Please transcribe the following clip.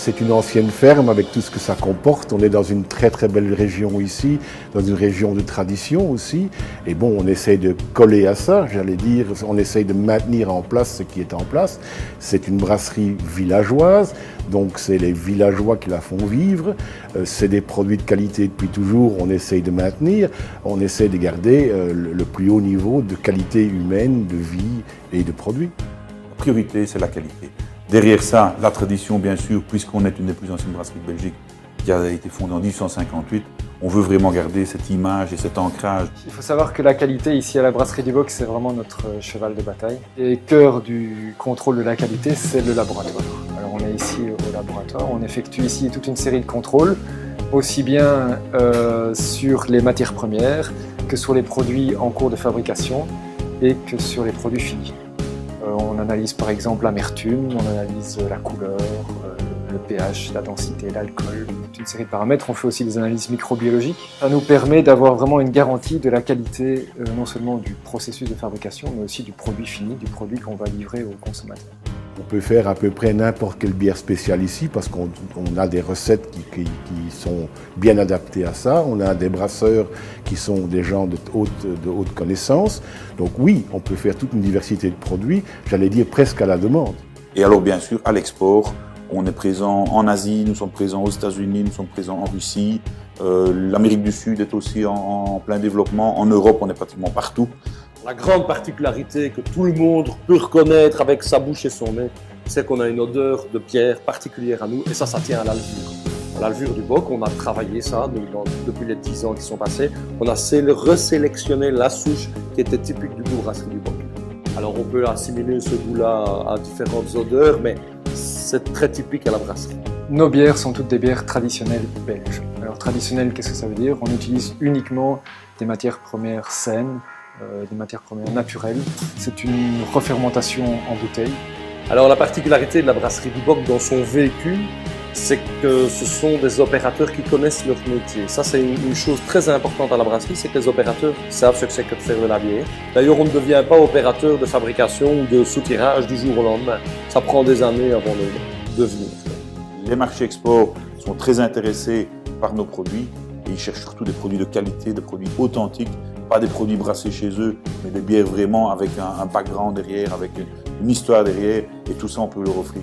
c'est une ancienne ferme avec tout ce que ça comporte. On est dans une très très belle région ici, dans une région de tradition aussi. Et bon, on essaye de coller à ça, j'allais dire, on essaye de maintenir en place ce qui est en place. C'est une brasserie villageoise, donc c'est les villageois qui la font vivre. C'est des produits de qualité depuis toujours, on essaye de maintenir. On essaye de garder le plus haut niveau de qualité humaine, de vie et de produits. La priorité, c'est la qualité. Derrière ça, la tradition, bien sûr, puisqu'on est une des plus anciennes brasseries de Belgique, qui a été fondée en 1858, on veut vraiment garder cette image et cet ancrage. Il faut savoir que la qualité ici à la brasserie du Boc, c'est vraiment notre cheval de bataille. Et cœur du contrôle de la qualité, c'est le laboratoire. Alors on est ici au laboratoire, on effectue ici toute une série de contrôles, aussi bien sur les matières premières que sur les produits en cours de fabrication et que sur les produits finis. On analyse par exemple l'amertume, on analyse la couleur, le pH, la densité, l'alcool, toute une série de paramètres. On fait aussi des analyses microbiologiques. Ça nous permet d'avoir vraiment une garantie de la qualité non seulement du processus de fabrication, mais aussi du produit fini, du produit qu'on va livrer au consommateur. On peut faire à peu près n'importe quelle bière spéciale ici parce qu'on a des recettes qui sont bien adaptées à ça. On a des brasseurs qui sont des gens de haute connaissance. Donc oui, on peut faire toute une diversité de produits, j'allais dire presque à la demande. Et alors bien sûr, à l'export, on est présent en Asie, nous sommes présents aux États-Unis, nous sommes présents en Russie. L'Amérique du Sud est aussi en plein développement. En Europe, on est pratiquement partout. La grande particularité que tout le monde peut reconnaître avec sa bouche et son nez, c'est qu'on a une odeur de bière particulière à nous, et ça tient à la levure. À la levure du Boc, on a travaillé ça depuis les 10 ans qui sont passés. On a resélectionné la souche qui était typique du goût brasserie du Boc. Alors on peut assimiler ce goût-là à différentes odeurs, mais c'est très typique à la brasserie. Nos bières sont toutes des bières traditionnelles belges. Alors traditionnelles, qu'est-ce que ça veut dire? On utilise uniquement des matières premières saines, des matières premières naturelles. C'est une refermentation en bouteille. Alors la particularité de la brasserie du Boc dans son vécu, c'est que ce sont des opérateurs qui connaissent leur métier. Ça, c'est une chose très importante à la brasserie, c'est que les opérateurs savent ce que c'est que de faire de la bière. D'ailleurs, on ne devient pas opérateur de fabrication ou de soutirage du jour au lendemain. Ça prend des années avant de devenir. Les marchés export sont très intéressés par nos produits et ils cherchent surtout des produits de qualité, des produits authentiques, pas des produits brassés chez eux, mais des bières vraiment avec un background derrière, avec une histoire derrière, et tout ça on peut leur offrir.